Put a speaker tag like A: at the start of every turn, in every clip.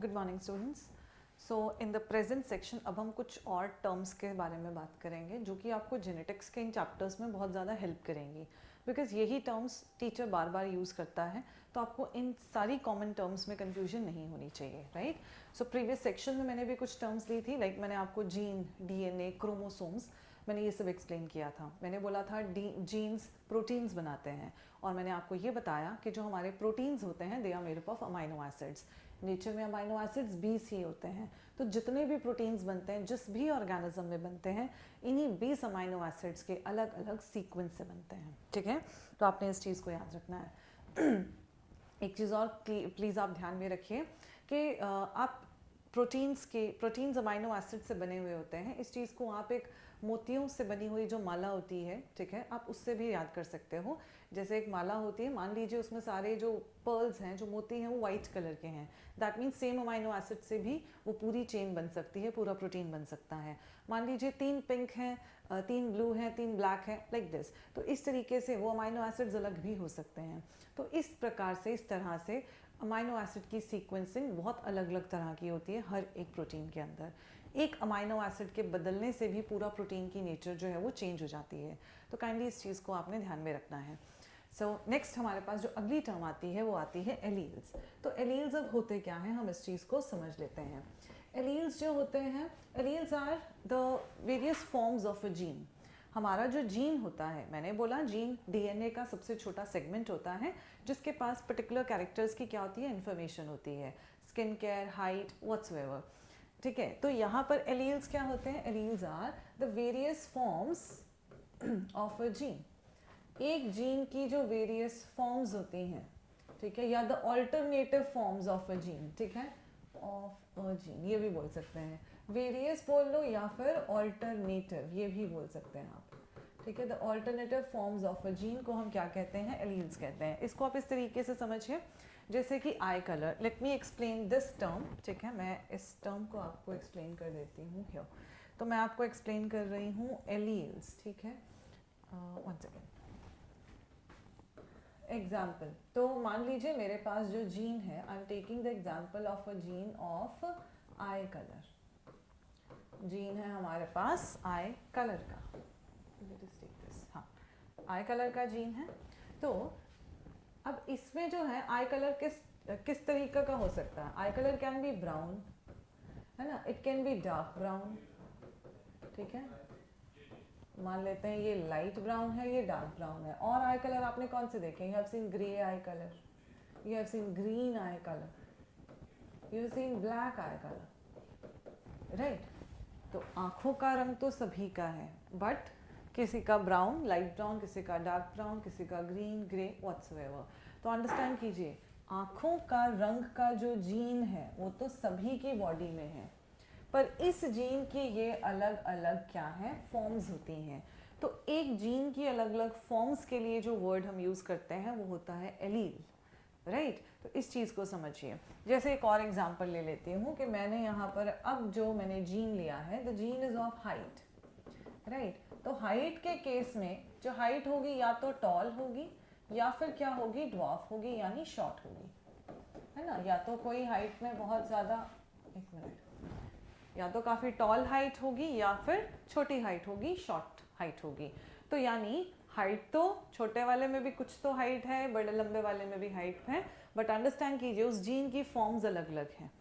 A: Good morning students. So in the present section अब हम कुछ और टर्म्स के बारे में बात करेंगे जो कि आपको जेनेटिक्स के इन चैप्टर्स में बहुत ज़्यादा हेल्प करेंगी, बिकॉज यही टर्म्स टीचर बार बार यूज़ करता है, तो आपको इन सारी कॉमन टर्म्स में कन्फ्यूजन नहीं होनी चाहिए, राइट। सो प्रीवियस सेक्शन में मैंने भी कुछ टर्म्स दी थी, लाइक मैंने आपको जीन, डीएनए, क्रोमोसोम्स, मैंने ये सब एक्सप्लेन किया था। मैंने बोला था जीन्स प्रोटीन्स बनाते हैं, और मैंने आपको ये बताया कि जो हमारे प्रोटीन्स होते हैं they are made up of amino acids. Nature में अमाइनो एसिड्स 20 ही होते हैं, तो जितने भी प्रोटीन्स बनते हैं जिस भी ऑर्गेनिज्म में बनते हैं, इन्हीं 20 अमाइनो एसिड्स के अलग अलग सीक्वेंस से बनते हैं, ठीक है। तो आपने इस चीज़ को याद रखना है। एक चीज़ और प्लीज़ आप ध्यान में रखिए कि आप प्रोटीन्स अमाइनो एसिड से बने हुए होते हैं। इस चीज़ को आप एक मोतियों से बनी हुई जो माला होती है, ठीक है, आप उससे भी याद कर सकते हो। जैसे एक माला होती है, मान लीजिए उसमें सारे जो पर्ल्स हैं, जो मोती हैं, वो वाइट कलर के हैं, that means same amino acid से भी वो पूरी चेन बन सकती है, पूरा प्रोटीन बन सकता है। मान लीजिए 3 पिंक हैं, 3 ब्लू हैं, 3 ब्लैक हैं, लाइक दिस। तो इस तरीके से वो अमाइनो एसिड्स अलग भी हो सकते हैं। तो इस प्रकार से, इस तरह से अमाइनो एसिड की सीक्वेंसिंग बहुत अलग अलग तरह की होती है हर एक प्रोटीन के अंदर। एक अमाइनो एसिड के बदलने से भी पूरा प्रोटीन की नेचर जो है वो चेंज हो जाती है। तो काइंडली इस चीज़ को आपने ध्यान में रखना है। सो नेक्स्ट हमारे पास जो अगली टर्म आती है वो आती है एलील्स। तो एलील्स अब होते क्या हैं, हम इस चीज़ को समझ लेते हैं। एलील्स जो होते हैं, alleles are the various forms of a gene. हमारा जो जीन होता है, मैंने बोला जीन डीएनए का सबसे छोटा सेगमेंट होता है जिसके पास पर्टिकुलर कैरेक्टर्स की क्या होती है, इन्फॉर्मेशन होती है, स्किन केयर, हाइट, व्हाट्सएवर, ठीक है। तो यहाँ पर एलील्स क्या होते हैं, alleles are the various forms of a gene. एक जीन की जो वेरियस फॉर्म्स होती हैं, ठीक है, या the alternative forms of a gene, ठीक है, ऑफ अ जीन, ये भी बोल सकते हैं, वेरियस बोल लो या फिर ऑल्टरनेटिव, ये भी बोल सकते हैं आप, ठीक है। The alternative forms of a gene को हम क्या कहते हैं, एलील्स कहते हैं। इसको आप इस तरीके से समझिए, जैसे कि आई colour. Let me explain this term, ठीक है, मैं इस टर्म को आपको एक्सप्लेन कर देती हूँ हियर। तो मैं आपको एक्सप्लेन कर रही हूँ एलील्स, ठीक है। One second, example. तो मान लीजिए मेरे पास जो जीन है, I am taking the example of a gene of I colour. Gene है हमारे पास आई कलर का, हाँ, आई कलर का जीन है। तो अब इसमें जो है आई कलर किस तरीके का हो सकता है। आई कलर कैन बी ब्राउन, है ना, it can be dark brown, ठीक है। मान लेते हैं ये लाइट ब्राउन है, ये डार्क ब्राउन है। और आई कलर आपने कौन से देखे, you have seen grey I colour, you have seen green I colour, you have seen black I colour, right. तो आंखों का रंग तो सभी का है, बट किसी का ब्राउन, लाइट ब्राउन, किसी का डार्क ब्राउन, किसी का ग्रीन, ग्रे, व्हाट्सएवर। तो अंडरस्टैंड कीजिए, आंखों का रंग का जो जीन है वो तो सभी की बॉडी में है, पर इस जीन की ये अलग अलग क्या है, फॉर्म्स होती हैं। तो एक जीन की अलग अलग फॉर्म्स के लिए जो वर्ड हम यूज़ करते हैं वो होता है एलील, राइट। तो इस चीज़ को समझिए। जैसे एक और एग्जांपल ले लेती हूँ कि मैंने यहाँ पर अब जो मैंने जीन लिया है, the gene is of height, right. तो हाइट के केस में जो हाइट होगी या तो टॉल होगी या फिर क्या होगी, ड्वार्फ होगी, यानी शॉर्ट होगी, है ना। या तो कोई हाइट में बहुत ज़्यादा, एक मिनट, या तो काफ़ी टॉल हाइट होगी या फिर छोटी हाइट होगी, शॉर्ट हाइट होगी। तो यानी हाइट तो छोटे वाले में भी कुछ तो हाइट है, बड़े लंबे वाले में भी हाइट है, बट अंडरस्टैंड कीजिए उस जीन की फॉर्म्स अलग अलग हैं।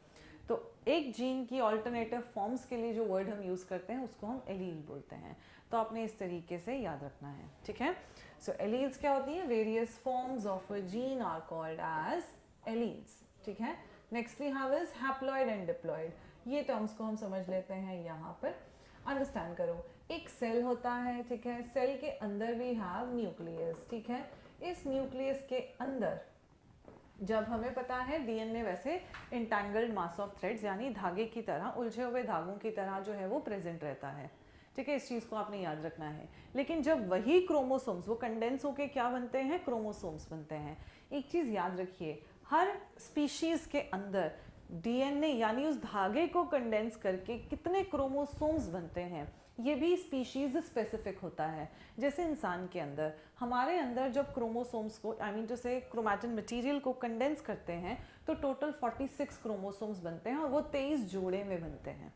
A: तो एक जीन की ऑल्टरनेटिव फॉर्म्स के लिए जो वर्ड हम यूज़ करते हैं उसको हम एलील बोलते हैं। तो आपने इस तरीके से याद रखना है, ठीक है। सो एलील्स क्या होती हैं, various forms of a gene are called as alleles, ठीक है। Next we have is haploid and diploid. ये टर्म्स को हम समझ लेते हैं यहाँ पर, अंडरस्टैंड करो। एक सेल होता है, ठीक है, सेल के अंदर वी हैव न्यूक्लियस, ठीक है। इस न्यूक्लियस के अंदर जब हमें पता है डीएनए वैसे इंटैंगल्ड मास ऑफ थ्रेड्स, यानी धागे की तरह, उलझे हुए धागों की तरह जो है वो प्रेजेंट रहता है, ठीक है। इस चीज़ को आपने याद रखना है। लेकिन जब वही क्रोमोसोम्स वो कंडेंस होके क्या बनते हैं, क्रोमोसोम्स बनते हैं। एक चीज़ याद रखिए, हर स्पीशीज़ के अंदर डीएनए यानी उस धागे को कंडेंस करके कितने क्रोमोसोम्स बनते हैं, ये भी स्पीशीज स्पेसिफिक होता है। जैसे इंसान के अंदर, हमारे अंदर जब क्रोमोसोम्स को आई मीन टू से क्रोमैटिन मटेरियल को कंडेंस करते हैं तो टोटल 46 क्रोमोसोम्स बनते हैं और वो 23 जोड़े में बनते हैं,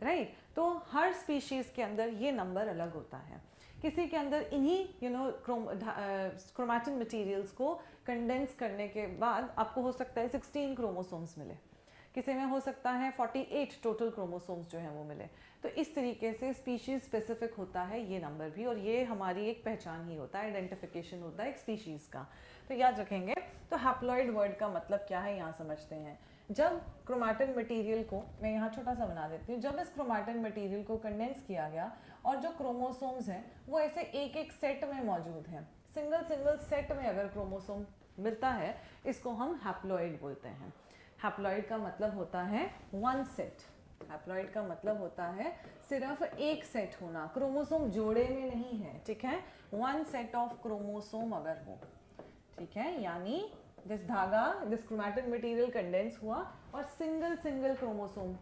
A: राइट। तो हर स्पीशीज़ के अंदर ये नंबर अलग होता है। किसी के अंदर इन्हीं क्रोमैटिन मटेरियल्स को कंडेंस करने के बाद आपको हो सकता है 16 क्रोमोसोम्स मिले, किसी में हो सकता है 48 टोटल क्रोमोसोम्स जो हैं वो मिले। तो इस तरीके से स्पीशीज़ स्पेसिफिक होता है ये नंबर भी, और ये हमारी एक पहचान ही होता है, आइडेंटिफिकेशन होता है एक स्पीशीज़ का। तो याद रखेंगे। तो हैप्लॉइड वर्ड का मतलब क्या है यहाँ समझते हैं। जब क्रोमैटिन मटेरियल को, मैं यहाँ छोटा सा बना देती हूँ, जब इस क्रोमैटिन मटेरियल को कंडेंस किया गया और जो क्रोमोसोम्स हैं वो ऐसे एक एक सेट में मौजूद हैं, सिंगल सिंगल सेट में अगर क्रोमोसोम मिलता है, इसको हम हैप्लॉइड बोलते हैं। हैप्लॉइड का मतलब होता है वन सेट। हैप्लॉइड का मतलब होता है सिर्फ एक सेट होना, क्रोमोसोम जोड़े में नहीं है, ठीक है। वन सेट ऑफ क्रोमोसोम अगर हो, ठीक है, यानी दिस धागा, दिस क्रोमैटिन मटेरियल कंडेंस हुआ और सिंगल सिंगल क्रोमोसोम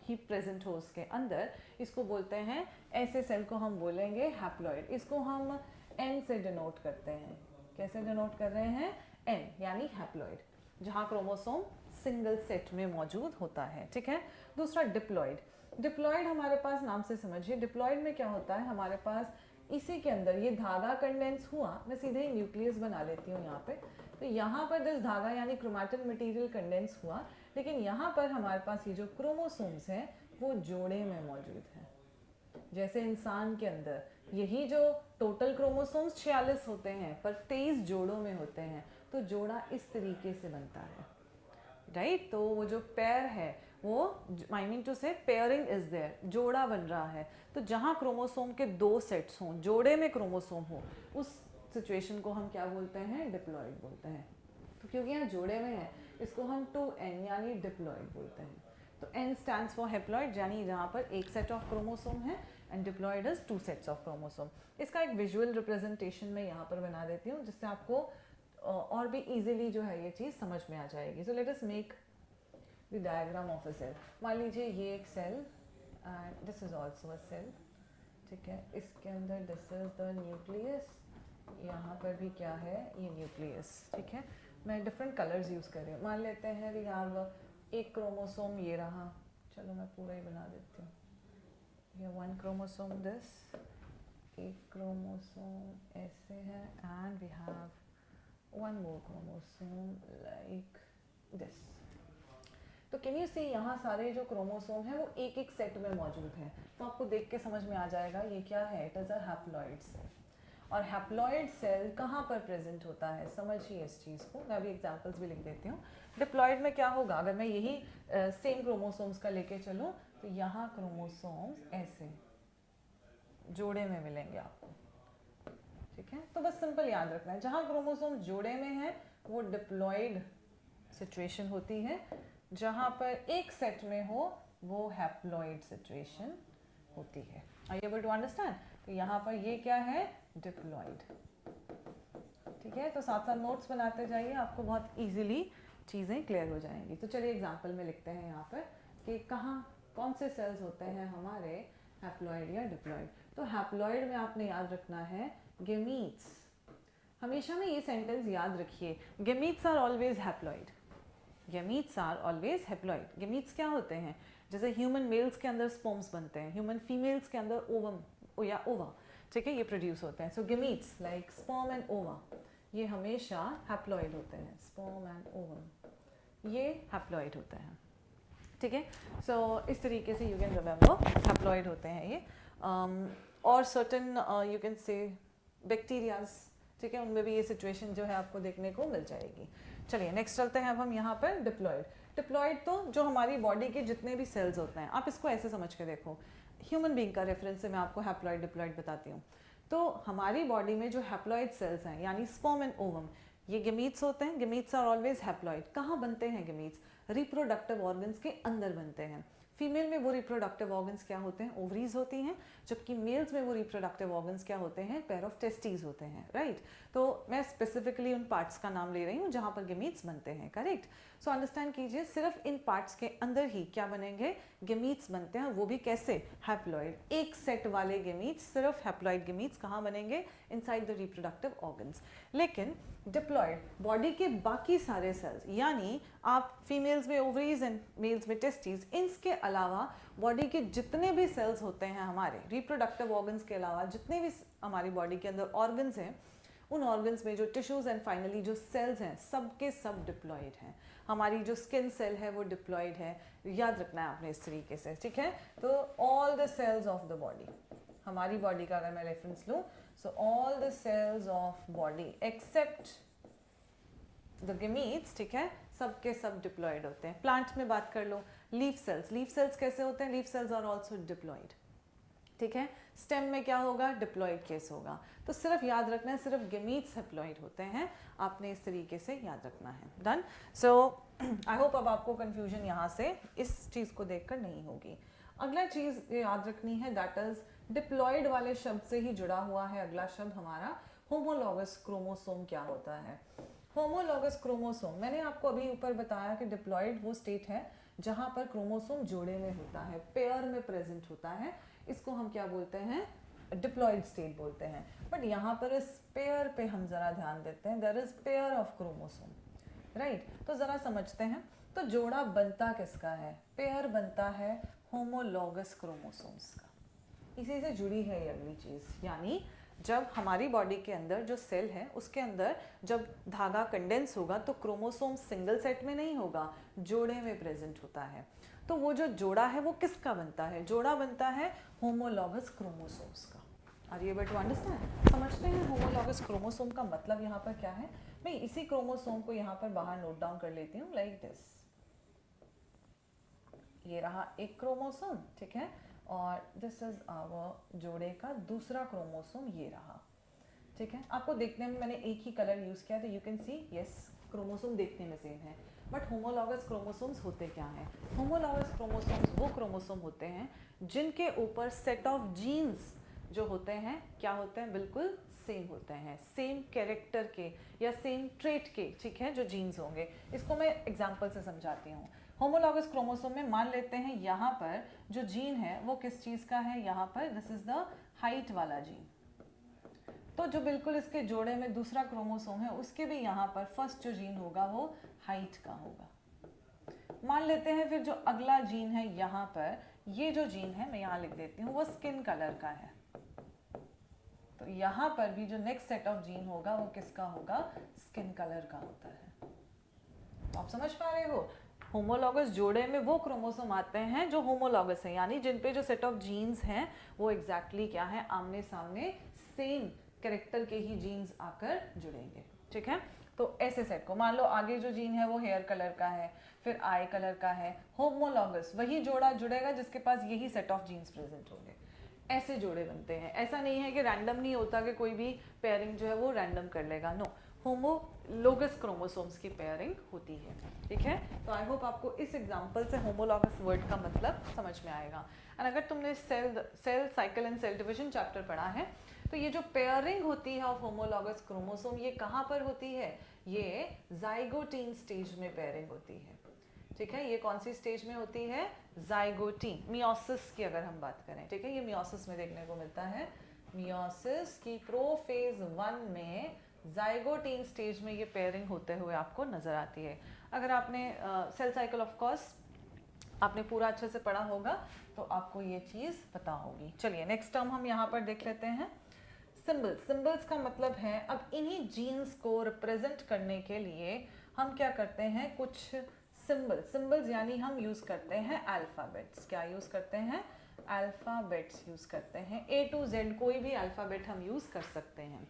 A: ही प्रेजेंट हो उसके अंदर, इसको बोलते हैं, ऐसे सेल को हम बोलेंगे हैप्लॉइड। इसको हम एन से डिनोट करते हैं। कैसे डिनोट कर रहे हैं? एन, यानी हैप्लॉइड, जहाँ क्रोमोसोम सिंगल सेट में मौजूद होता है, ठीक है। दूसरा डिप्लॉइड। डिप्लॉइड हमारे पास नाम से समझिए, डिप्लॉइड में क्या होता है, हमारे पास इसी के अंदर ये धागा कंडेंस हुआ, मैं सीधे ही न्यूक्लियस बना लेती हूँ यहाँ पे। तो यहाँ पर दिस धागा यानी क्रोमैटिन मटेरियल कंडेंस हुआ, लेकिन यहाँ पर हमारे पास ये जो क्रोमोसोम्स हैं वो जोड़े में मौजूद हैं। जैसे इंसान के अंदर यही जो टोटल क्रोमोसोम्स 46 होते हैं पर 23 जोड़ों में होते हैं, तो जोड़ा इस तरीके से बनता है, राइट। तो वो जो पेयर है वो, आई मीन टू से पेयरिंग इज देयर, जोड़ा बन रहा है। तो जहाँ क्रोमोसोम के दो सेट्स हों, जोड़े में क्रोमोसोम हो, उस सिचुएशन को हम क्या बोलते हैं? डिप्लॉइड बोलते हैं। तो क्योंकि यहाँ जोड़े में है, इसको हम 2n यानी डिप्लॉइड बोलते हैं। तो n स्टैंड्स फॉर हैप्लॉइड, यानी जहाँ पर एक सेट ऑफ क्रोमोसोम है, and diploid is 2 sets of chromosome. इसका एक विजुअल रिप्रेजेंटेशन मैं यहाँ पर बना देती हूँ, जिससे आपको और भी इजीली जो है ये चीज़ समझ में आ जाएगी। So let us make the diagram of a cell. मान लीजिए ये एक cell and this is also a cell, ठीक है। इसके अंदर दिस इज द न्यूक्लियस, यहाँ पर भी क्या है? ये न्यूक्लियस, ठीक है। मैं डिफरेंट कलर्स यूज़ कर रही हूँ। मान लेते हैं वी हैव एक क्रोमोसोम ये रहा, चलो मैं पूरा ही बना देती हूँ। ये वन क्रोमोसोम दिस, एक क्रोमोसोम ऐसे है, and we have one more chromosome like this. तो कैन यू सी यहाँ सारे जो क्रोमोसोम हैं वो एक एक सेट में मौजूद हैं। तो आपको देख के समझ में आ जाएगा ये क्या है, it is a haploid cell. और हैप्लॉइड सेल कहाँ पर प्रेजेंट होता है, समझिए इस चीज़ को। मैं अभी एग्जांपल्स भी लिख देती हूँ। डिप्लॉइड में क्या होगा, अगर मैं यही सेम क्रोमोसोम्स का लेके चलूँ, तो यहाँ क्रोमोसोम्स ऐसे जोड़े में मिलेंगे आपको, ठीक है। तो बस सिंपल याद रखना है, जहाँ क्रोमोसोम जोड़े में है वो डिप्लॉइड सिचुएशन होती है, जहाँ पर एक सेट में हो वो हैप्लॉइड सिचुएशन होती है। Are you able to understand? तो यहाँ पर ये क्या है? डिप्लॉइड, ठीक है। तो साथ साथ नोट्स बनाते जाइए, आपको बहुत इजीली चीज़ें क्लियर हो जाएंगी। तो चलिए एग्जांपल में लिखते हैं यहाँ पर कि कहाँ कौन से सेल्स होते हैं हमारे हैप्लॉइड या डिप्लॉइड। तो हैप्लॉइड में आपने याद रखना है गेमीट्स। हमेशा में ये सेंटेंस याद रखिए, gametes are always haploid. Gametes are always haploid. Gametes क्या होते हैं? जैसे ह्यूमन मेल्स के अंदर स्पर्म्स बनते हैं, ह्यूमन फीमेल्स के अंदर ओवम या ओवा, ठीक है, ये प्रोड्यूस होते हैं। सो गेमीट्स लाइक स्पर्म एंड ओवा, ये हमेशा हैप्लॉइड होते हैं। स्पर्म एंड ओवम ये हैप्लॉइड होते हैं, ठीक है। सो इस तरीके से यू कैन रिमेंबर हैप्लॉइड होते हैं ये। और certain you can say bacterias, ठीक है, उनमें भी ये सिचुएशन जो है आपको देखने को मिल जाएगी। चलिए नेक्स्ट चलते हैं अब हम यहाँ पर डिप्लॉइड। डिप्लॉइड तो जो हमारी बॉडी के जितने भी सेल्स होते हैं, आप इसको ऐसे समझ के देखो, ह्यूमन बीइंग का रेफरेंस से मैं आपको हैप्लॉइड डिप्लॉइड बताती हूँ। तो हमारी बॉडी में जो हैप्लॉइड सेल्स हैं यानी स्पर्म एंड ओवम, ये गेमीट्स होते हैं। Gametes are always haploid. कहाँ बनते हैं गेमीट्स? रिप्रोडक्टिव ऑर्गन्स के अंदर बनते हैं। फीमेल में वो रिप्रोडक्टिव ऑर्गन्स क्या होते हैं, ओवरीज होती हैं, जबकि मेल्स में वो रिप्रोडक्टिव ऑर्गन्स क्या होते हैं, पेयर ऑफ टेस्टीज होते हैं, राइट। तो मैं स्पेसिफिकली उन पार्ट्स का नाम ले रही हूँ जहाँ पर गेमीट्स बनते हैं, करेक्ट। सो अंडरस्टैंड कीजिए, सिर्फ इन पार्ट्स के अंदर ही क्या बनेंगे, गेमीट्स बनते हैं, वो भी कैसे, हैप्लॉइड। एक सेट वाले गेमीट्स, सिर्फ हैप्लॉइड गेमीट्स कहाँ बनेंगे, इनसाइड द रिप्रोडक्टिव ऑर्गन्स। लेकिन डिप्लॉइड बॉडी के बाकी सारे सेल्स, यानी आप फीमेल्स में ओवरीज एंड मेल्स में टेस्टीज, इसके अलावा बॉडी के जितने भी सेल्स होते हैं हमारे रिप्रोडक्टिव ऑर्गन्स के अलावा, जितने भी हमारी बॉडी के अंदर ऑर्गन्स हैं, उन ऑर्गन्स में जो टिश्यूज एंड फाइनली जो सेल्स हैं, सब के सब डिप्लॉइड हैं। हमारी जो स्किन सेल है वो डिप्लॉइड है, याद रखना है आपने इस तरीके से, ठीक है। तो all the cells of the body, हमारी बॉडी का अगर मैं रेफरेंस लूँ, so all the cells of body except the gametes, ठीक है, सब के सब डिप्लॉइड होते हैं। प्लांट में बात कर लो, लीफ सेल्स, लीफ सेल्स कैसे होते हैं, leaf cells are also diploid, ठीक है। स्टेम में क्या होगा, डिप्लॉइड केस होगा। तो सिर्फ याद रखना है, सिर्फ गेमीट्स हैप्लॉइड होते हैं, आपने इस तरीके से याद रखना है। डन। सो आई होप अब आपको कंफ्यूजन यहाँ से इस चीज़ को देखकर नहीं होगी। अगला चीज़ याद रखनी है, दैट इज डिप्लॉइड वाले शब्द से ही जुड़ा हुआ है अगला शब्द हमारा, होमोलॉगस क्रोमोसोम क्या होता है। होमोलॉगस क्रोमोसोम, मैंने आपको अभी ऊपर बताया कि डिप्लॉइड वो स्टेट है जहाँ पर क्रोमोसोम जोड़े में होता है, पेयर में प्रेजेंट होता है, इसको हम क्या बोलते हैं, डिप्लॉइड स्टेट बोलते हैं। बट यहाँ पर इस पेयर पे हम जरा ध्यान देते हैं, there is pair of chromosome, right. तो जरा समझते हैं, तो जोड़ा बनता किसका है, पेयर बनता है होमोलॉगस क्रोमोसोम्स का। इसी से जुड़ी है ये अगली चीज़, यानी जब हमारी बॉडी के अंदर जो सेल है उसके अंदर जब धागा कंडेंस होगा तो क्रोमोसोम सिंगल सेट में नहीं होगा, जोड़े में प्रेजेंट होता है। तो वो जो जोड़ा है वो किसका बनता है, जोड़ा बनता है होमोलॉगस क्रोमोसोम्स का। Are you able to understand? समझते हैं होमोलॉगस क्रोमोसोम का मतलब यहाँ पर क्या है। मैं इसी क्रोमोसोम को यहाँ पर बाहर नोट डाउन कर लेती हूँ, लाइक दिस। ये रहा एक क्रोमोसोम, ठीक है, और दिस इज आवर जोड़े का दूसरा क्रोमोसोम, ये रहा, ठीक है। आपको देखने में मैंने एक ही कलर यूज किया, तो you can C yes chromosome देखने में सेम है, बट होमोलॉगस क्रोमोसोम्स होते क्या हैं। होमोलॉगस क्रोमोसोम्स वो क्रोमोसोम होते हैं जिनके ऊपर सेट ऑफ जीन्स जो होते हैं क्या होते हैं, बिल्कुल सेम होते हैं, सेम कैरेक्टर के या सेम ट्रेट के, ठीक है, जो जीन्स होंगे। इसको मैं एग्जांपल से समझाती हूँ। होमोलॉगस क्रोमोसोम में मान लेते हैं यहाँ पर जो जीन है वो किस चीज़ का है, यहाँ पर दिस इज द हाइट वाला जीन। तो जो बिल्कुल इसके जोड़े में दूसरा क्रोमोसोम है उसके भी यहाँ पर फर्स्ट जो जीन होगा वो हाइट का होगा। मान लेते हैं फिर जो अगला जीन है यहाँ पर, ये जो जीन है मैं यहाँ लिख देती हूँ, वो स्किन कलर का है। तो यहाँ पर भी जो नेक्स्ट सेट ऑफ जीन होगा वो किसका होगा, स्किन कलर का होता है। तो आप समझ पा रहे हो, होमोलॉगस जोड़े में वो क्रोमोसोम आते हैं जो होमोलॉगस है, यानी जिन पे जो सेट ऑफ जीन्स हैं वो एग्जैक्टली क्या है, आमने सामने सेम कैरेक्टर के ही जीन्स आकर जुड़ेंगे, ठीक है। तो ऐसे सेट को मान लो आगे जो जीन है वो हेयर कलर का है, फिर आई कलर का है, होमोलॉगस वही जोड़ा जुड़ेगा जिसके पास यही सेट ऑफ जीन्स प्रेजेंट होंगे। ऐसे जोड़े बनते हैं। ऐसा नहीं है कि रैंडम नहीं होता कि कोई भी पेयरिंग जो है वो रैंडम कर लेगा, नो, होमोलॉगस क्रोमोसोम्स की पेयरिंग होती है, ठीक है। तो आई होप आपको इस एग्जांपल से होमोलॉगस वर्ड का मतलब समझ में आएगा। एंड अगर तुमने cell cycle and cell division chapter पढ़ा है तो ये जो पेयरिंग होती है ऑफ होमोलॉगस क्रोमोसोम ये कहाँ पर होती है, ये जाइगोटीन स्टेज में पेयरिंग होती है, ठीक है। ये कौन सी स्टेज में होती है, जाइगोटीन, मियोसिस की अगर हम बात करें, ठीक है, ये मियोसिस में देखने को मिलता है। मियोसिस की प्रोफेज 1 में जाइगोटीन स्टेज में ये पेयरिंग होते हुए आपको नजर आती है। अगर आपने सेल साइकिल ऑफ कोर्स आपने पूरा अच्छे से पढ़ा होगा तो आपको ये चीज़ पता होगी। चलिए नेक्स्ट टर्म हम यहाँ पर देख लेते हैं, सिंबल्स। सिंबल्स का मतलब है अब इन्हीं जीन्स को रिप्रेजेंट करने के लिए हम क्या करते हैं, कुछ सिंबल्स यानी हम यूज करते हैं अल्फाबेट्स। क्या यूज करते हैं, अल्फाबेट्स यूज करते हैं, A to Z कोई भी अल्फाबेट हम यूज कर सकते हैं।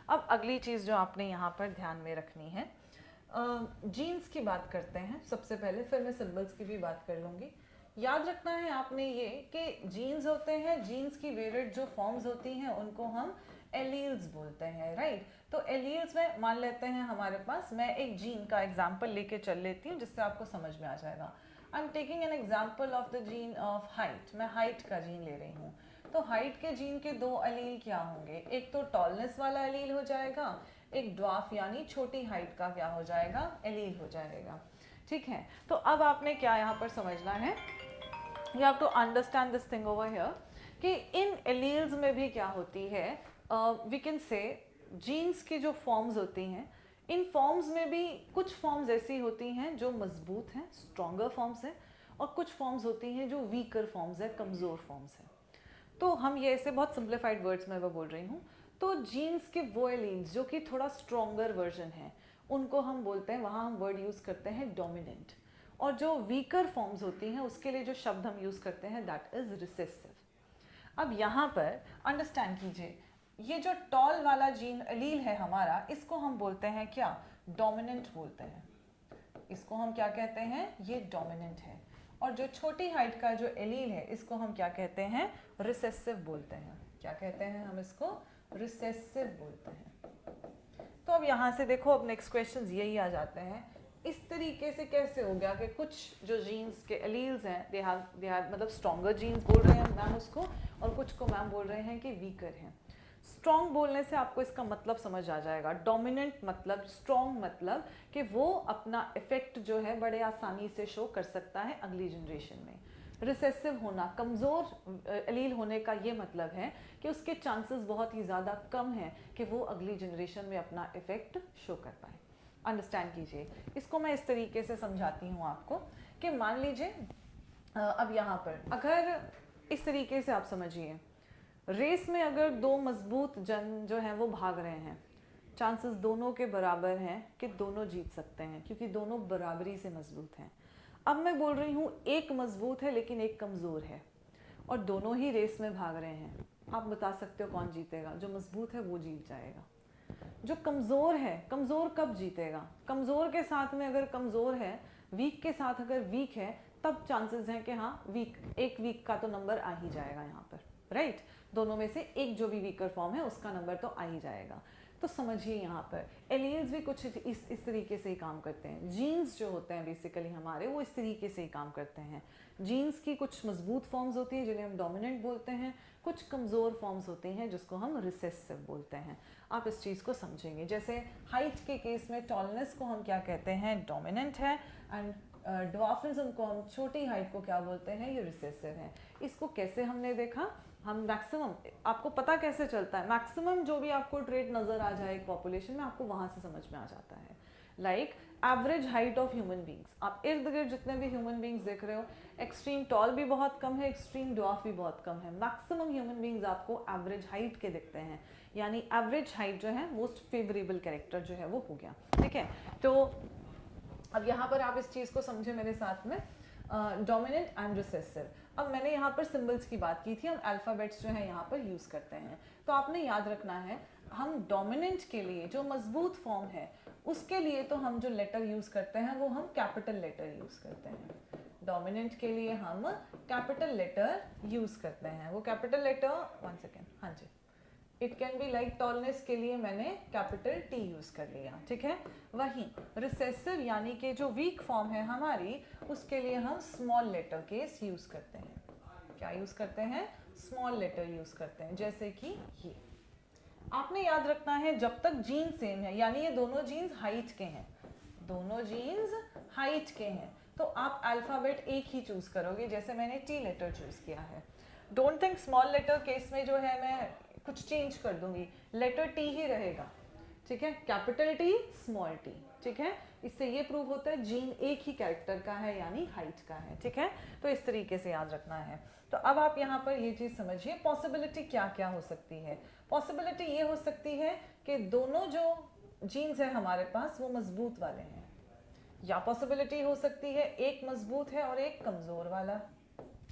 A: अब अगली चीज जो आपने यहाँ पर ध्यान में रखनी है, जीन्स की बात करते हैं सबसे पहले, फिर मैं सिंबल्स की भी बात कर लूँगी। याद रखना है आपने ये कि जीन्स होते हैं, जीन्स की वेरिएंट जो फॉर्म्स होती हैं उनको हम एलील्स बोलते हैं, राइट। तो एलील्स में मान लेते हैं हमारे पास, मैं एक जीन का एग्जांपल लेके चल लेती हूँ जिससे आपको समझ में आ जाएगा। I am taking an example of the gene of height, मैं हाइट का जीन ले रही हूँ। तो हाइट के जीन के दो एलील क्या होंगे, एक तो टॉलनेस वाला एलील हो जाएगा, एक ड्वार्फ यानी छोटी हाइट का क्या हो जाएगा, एलील हो जाएगा। ठीक है, तो अब आपने क्या यहाँ पर समझना है, you have to understand this thing over here कि इन एलील्स में भी क्या होती है, वी कैन से जीन्स की जो फॉर्म्स होती हैं, इन फॉर्म्स में भी कुछ फॉर्म्स ऐसी होती हैं जो मजबूत हैं, स्ट्रॉन्गर फॉर्म्स हैं, और कुछ फॉर्म्स होती हैं जो वीकर फॉर्म्स हैं, कमज़ोर फॉर्म्स हैं। तो हम ये ऐसे बहुत सिंप्लीफाइड वर्ड्स में मैं बोल रही हूँ। तो जीन्स के वो एलील्स जो कि थोड़ा स्ट्रॉन्गर वर्जन है, उनको हम बोलते हैं, वहाँ हम वर्ड यूज़ करते हैं डोमिनेंट। और जो वीकर फॉर्म्स होती हैं उसके लिए जो शब्द हम यूज़ करते हैं दैट इज़ रिसेसिव। अब यहाँ पर अंडरस्टैंड कीजिए, ये जो टॉल वाला जीन एलील है हमारा, इसको हम बोलते हैं क्या, डोमिनेंट बोलते हैं। इसको हम क्या कहते हैं, ये डोमिनेंट है। और जो छोटी हाइट का जो एलील है, इसको हम क्या कहते हैं, रिसेसिव बोलते हैं। क्या कहते हैं हम इसको, रिसेसिव बोलते हैं। तो अब यहाँ से देखो, अब नेक्स्ट क्वेश्चंस यही आ जाते हैं, इस तरीके से कैसे हो गया कि कुछ जो जीन्स के एलील्स हैं दे हैव मतलब स्ट्रॉन्गर जीन्स बोल रहे हैं मैम उसको, और कुछ को मैम बोल रहे हैं कि वीकर हैं। स्ट्रॉन्ग बोलने से आपको इसका मतलब समझ आ जाएगा। डोमिनेंट मतलब, स्ट्रॉन्ग मतलब कि वो अपना इफेक्ट जो है बड़े आसानी से शो कर सकता है अगली जनरेशन में। रिसेसिव होना, कमज़ोर एलील होने का ये मतलब है कि उसके चांसेस बहुत ही ज़्यादा कम हैं कि वो अगली जनरेशन में अपना इफेक्ट शो कर पाए। अंडरस्टैंड कीजिए इसको, मैं इस तरीके से समझाती हूँ आपको कि मान लीजिए अब यहाँ पर अगर इस तरीके से आप समझिए, रेस में अगर दो मजबूत जन जो हैं वो भाग रहे हैं, चांसेस दोनों के बराबर हैं कि दोनों जीत सकते हैं, क्योंकि दोनों बराबरी से मजबूत हैं। अब मैं बोल रही हूँ एक मजबूत है लेकिन एक कमज़ोर है, और दोनों ही रेस में भाग रहे हैं। आप बता सकते हो कौन जीतेगा, जो मजबूत है वो जीत जाएगा। जो कमज़ोर है, कमज़ोर कब जीतेगा, कमज़ोर के साथ में अगर कमज़ोर है, वीक के साथ अगर वीक है, तब चांसेस हैं कि हाँ वीक, एक वीक का तो नंबर आ ही जाएगा यहाँ पर, राइट। दोनों में से एक जो भी वीकर फॉर्म है उसका नंबर तो आ ही जाएगा। तो समझिए यहाँ पर एलील्स भी कुछ इस तरीके से ही काम करते हैं। जीन्स जो होते हैं बेसिकली हमारे, वो इस तरीके से ही काम करते हैं। जीन्स की कुछ मजबूत फॉर्म्स होती हैं जिन्हें हम डोमिनेंट बोलते हैं, कुछ कमज़ोर फॉर्म्स होती हैं जिसको हम रिसेसिव बोलते हैं। आप इस चीज़ को समझेंगे। जैसे हाइट के केस में टॉलनेस को हम क्या कहते हैं, डोमिनेंट है, एंड ड्वार्फिज्म को हम, छोटी हाइट को क्या बोलते हैं, ये रिसेसिव है। इसको कैसे हमने देखा, हम मैक्सिमम, आपको पता कैसे चलता है, मैक्सिमम जो भी आपको ट्रेट नज़र आ जाए एक पॉपुलेशन में, आपको वहाँ से समझ में आ जाता है। Like average height of human beings, आप इर्द गिर्द जितने भी ह्यूमन बींग्स देख रहे हो, एक्सट्रीम टॉल भी बहुत कम है, एक्सट्रीम ड्वार्फ भी बहुत कम है। मैक्सिमम ह्यूमन बींग्स आपको एवरेज हाइट के दिखते हैं, यानी एवरेज हाइट जो है मोस्ट फेवरेबल कैरेक्टर जो है वो हो गया। ठीक है, तो अब यहाँ पर आप इस चीज़ को समझे मेरे साथ में, डोमिनेंट एंड रिसेसिव। अब मैंने यहाँ पर सिंबल्स की बात की थी, हम अल्फ़ाबेट्स जो है यहाँ पर यूज़ करते हैं। तो आपने याद रखना है, हम डोमिनेंट के लिए जो मजबूत फॉर्म है उसके लिए तो हम जो लेटर यूज़ करते हैं वो हम कैपिटल लेटर यूज़ करते हैं। डोमिनेंट के लिए हम कैपिटल लेटर यूज़ करते हैं। वो कैपिटल लेटर, वन सेकेंड, हाँ जी, it can be like tallness के लिए मैंने कैपिटल टी यूज कर लिया। ठीक है, वहीं रिसेसिव यानी कि जो वीक फॉर्म है हमारी, उसके लिए हम स्मॉल लेटर केस यूज करते हैं। क्या यूज करते हैं, स्मॉल लेटर यूज करते हैं। जैसे कि ये आपने याद रखना है, जब तक जीन सेम है, यानी ये दोनों जीन्स हाइट के हैं, दोनों जीन्स हाइट के हैं, तो आप अल्फाबेट एक ही चूज करोगे। जैसे मैंने टी लेटर चूज किया है। Don't think small letter case में जो है मैं कुछ चेंज कर दूंगी, लेटर टी ही रहेगा। ठीक है, कैपिटल टी, स्मॉल टी। ठीक है, इससे ये प्रूव होता है जीन एक ही कैरेक्टर का है, यानी हाइट का है। ठीक है, तो इस तरीके से याद रखना है। तो अब आप यहाँ पर ये चीज़ समझिए, पॉसिबिलिटी क्या क्या हो सकती है। पॉसिबिलिटी ये हो सकती है कि दोनों जो जीन्स है हमारे पास वो मजबूत वाले हैं, या पॉसिबिलिटी हो सकती है एक मजबूत है और एक कमज़ोर वाला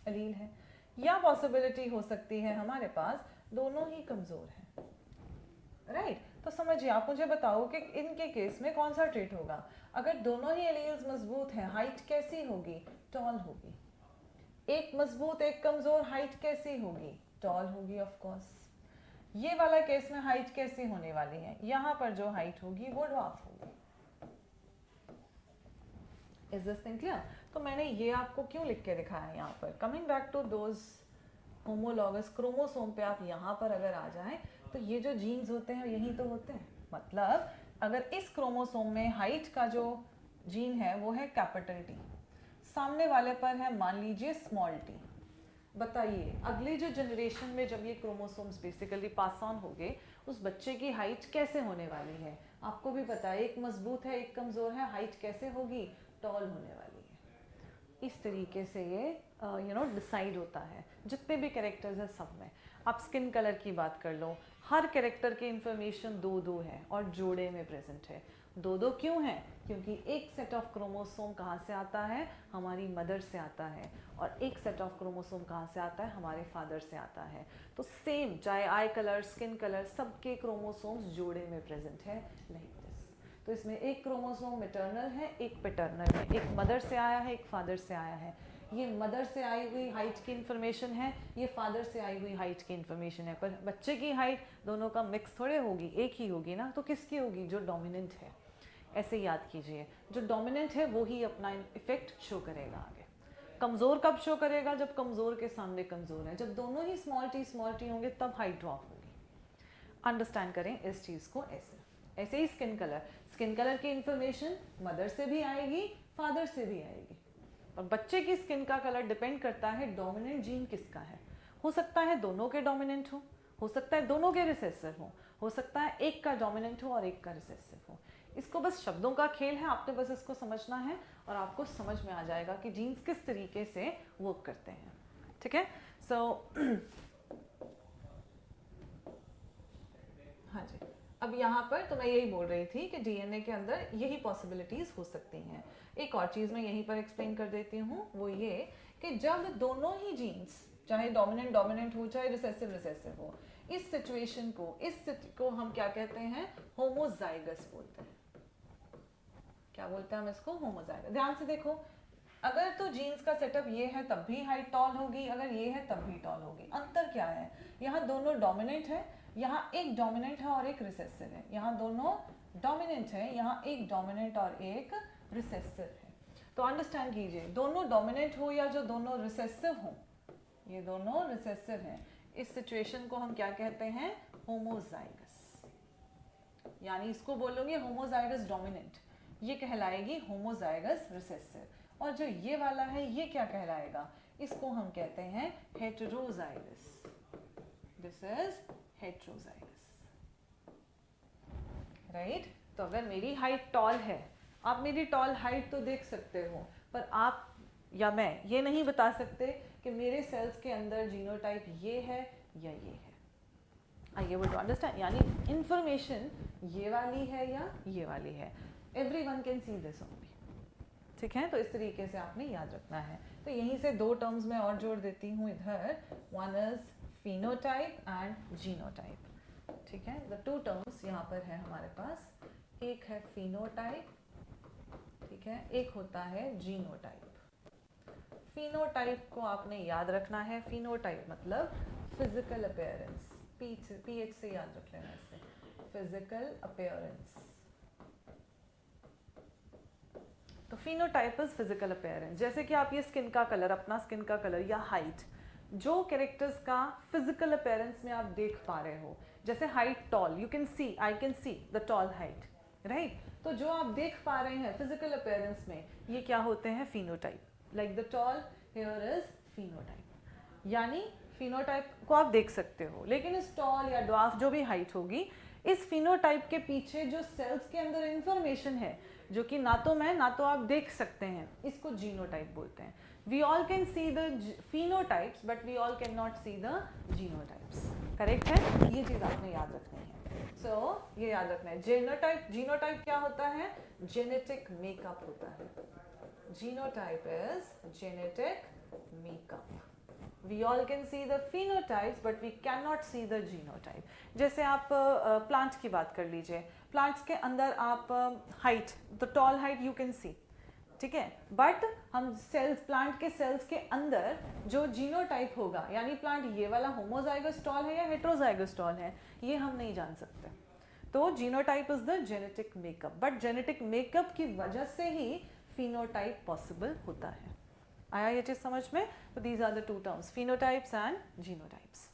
A: एलील है, या पॉसिबिलिटी हो सकती है हमारे पास दोनों ही कमज़ोर हैं। राइट, तो समझिए, आप मुझे बताओ कि इनके केस में कौन सा ट्रेट होगा। अगर दोनों ही एलील्स मजबूत हैं, हाइट कैसी होगी, टॉल होगी। एक मजबूत एक कमज़ोर, हाइट कैसी होगी, टॉल होगी ऑफ कोर्स। ये वाला केस में हाइट कैसी होने वाली है, यहाँ पर जो हाइट होगी वो ड्वार्फ होगी। Is this thing clear? तो मैंने ये आपको क्यों लिख के दिखाया है यहाँ पर? Coming back to those homologous chromosome पे आप यहाँ पर अगर आ जाएं तो ये जो जीन्स होते हैं यही तो होते हैं। मतलब अगर इस क्रोमोसोम में हाइट का जो जीन है वो है कैपिटल टी, सामने वाले पर है मान लीजिए स्मॉल टी, बताइए अगले जो जनरेशन में जब ये क्रोमोसोम्स बेसिकली पास ऑन हो गए उस बच्चे की हाइट कैसे होने वाली है? आपको भी पता है, एक मजबूत है एक कमज़ोर है, हाइट कैसे होगी? टॉल होने वाली है। इस तरीके से ये डिसाइड होता है जितने भी कैरेक्टर्स हैं सब में। आप स्किन कलर की बात कर लो, हर कैरेक्टर की इंफॉर्मेशन दो दो है और जोड़े में प्रेजेंट है। दो दो क्यों है? क्योंकि एक सेट ऑफ क्रोमोसोम कहाँ से आता है? हमारी मदर से आता है, और एक सेट ऑफ क्रोमोसोम कहाँ से आता है? हमारे फादर से आता है। तो सेम, चाहे आई कलर स्किन कलर, सबके क्रोमोसोम्स जोड़े में प्रेजेंट है लाइक दिस। तो इसमें एक क्रोमोसोम मैटरनल है, एक पैटर्नल है, एक मदर से आया है, एक फादर से आया है। ये मदर से आई हुई हाइट की इन्फॉर्मेशन है, ये फादर से आई हुई हाइट की इन्फॉर्मेशन है। पर बच्चे की हाइट दोनों का मिक्स थोड़े होगी, एक ही होगी ना। तो किसकी होगी? जो डोमिनेंट है। ऐसे याद कीजिए, जो डोमिनेंट है वो ही अपना इफेक्ट शो करेगा आगे। कमज़ोर कब शो करेगा? जब कमज़ोर के सामने कमज़ोर है। जब दोनों ही स्मॉल टी होंगे तब हाइट ड्रॉप होगी। अंडरस्टैंड करें इस चीज़ को। ऐसे ही स्किन कलर की इंफॉर्मेशन मदर से भी आएगी, फादर से भी आएगी। और बच्चे की स्किन का कलर डिपेंड करता है डोमिनेंट जीन किसका है। हो सकता है दोनों के डोमिनेंट हो सकता है दोनों के रिसेसिव हो सकता है एक का डोमिनेंट हो और एक का रिसेसिव हो। इसको बस शब्दों का खेल है, आपने बस इसको समझना है और आपको समझ में आ जाएगा कि जीन्स किस तरीके से वर्क करते हैं। ठीक है? हाँ जी, अब यहाँ पर तो मैं यही बोल रही थी कि डीएनए के अंदर यही पॉसिबिलिटीज़ हो सकती हैं। एक और चीज़ मैं यहीं पर एक्सप्लेन कर देती हूँ, वो ये कि जब दोनों ही जीन्स, चाहे डोमिनेंट हो चाहे रिसेसिव हो, इस सिचुएशन को हम क्या कहते हैं? होमोजाइगस बोलते हैं। क्या बोलते हैं हम इसको? होमोजाइगस। ध्यान से देखो, अगर तो जीन्स का सेटअप ये है तब भी हाइट टॉल होगी, अगर ये है तब भी टॉल होगी। अंतर क्या है? यहाँ दोनों डोमिनेंट है, यहाँ एक डोमिनेंट है और एक रिसेसिव है। यहाँ दोनों डोमिनेंट है, यहाँ एक डोमिनेंट और एक रिसेसिव है। तो अंडरस्टैंड कीजिए, दोनों डोमिनेंट हो या जो दोनों रिसेसिव हो, ये दोनों रिसेसिव हैं। इस सिचुएशन को हम क्या कहते हैं? होमोजाइगस। यानी इसको बोलोगे होमोजाइगस डोमिनेंट, ये कहलाएगी होमोजाइगस रिसेसिव। और जो ये वाला है ये क्या कहलाएगा? इसको हम कहते हैं heterozygous. This is heterozygous, right? तो अगर मेरी हाइट टॉल है, आप मेरी टॉल हाइट तो देख सकते हो, पर आप या मैं ये नहीं बता सकते कि मेरे सेल्स के अंदर जीनोटाइप ये है या ये है। I able to understand? यानी इंफॉर्मेशन ये वाली है या ये वाली है। Everyone can see this only. ठीक है? तो इस तरीके से आपने याद रखना है। तो यहीं से दो टर्म्स मैं और जोड़ देती हूँ इधर, one is phenotype and genotype. ठीक है? द टू टर्म्स यहाँ पर है हमारे पास, एक है फिनोटाइप, ठीक है, एक होता है जीनोटाइप। फिनोटाइप को आपने याद रखना है, फिनोटाइप मतलब फिजिकल अपीयरेंस, पीएच से याद रख लेना इसे, फिजिकल अपीयरेंस। तो फिनोटाइप इज फिजिकल अपीयरेंस। जैसे कि आप ये स्किन का कलर, अपना स्किन का कलर या हाइट, जो कैरेक्टर्स का फिजिकल अपीयरेंस में आप देख पा रहे हो, जैसे height tall, you can see, I can see the tall height, right? तो जो आप देख पा रहे हैं फिजिकल अपीयरेंस में, ये क्या होते हैं? Phenotype. Like the tall here is phenotype. यानी फिनोटाइप को आप देख सकते हो, लेकिन इस टॉल या ड्वार्फ जो भी हाइट होगी, इस फिनोटाइप के पीछे जो सेल्स के अंदर इंफॉर्मेशन है, जो कि ना तो मैं ना तो आप देख सकते हैं, इसको जीनोटाइप बोलते हैं। We all can see the phenotypes but we all can not see the genotypes. Correct है? ये चीज़ आपने याद रखनी है। सो ये याद रखना है। जीनोटाइप क्या होता है? जेनेटिक मेकअप होता है। Genotype is genetic makeup. We all can see the phenotypes but we cannot see the genotype. जैसे आप प्लांट की बात कर लीजिए, प्लांट्स के अंदर आप हाइट, तो tall height you can see, ठीक है, बट हम सेल्स, प्लांट के सेल्स के अंदर जो जीनोटाइप होगा, यानी प्लांट ये वाला होमोजाइगस टॉल है या हेट्रोजाइगस टॉल है, ये हम नहीं जान सकते। तो genotype is the genetic makeup, but genetic makeup की वजह से ही फिनोटाइप पॉसिबल होता है। आया ये चीज़ समझ में? तो these are the two terms, phenotypes and genotypes.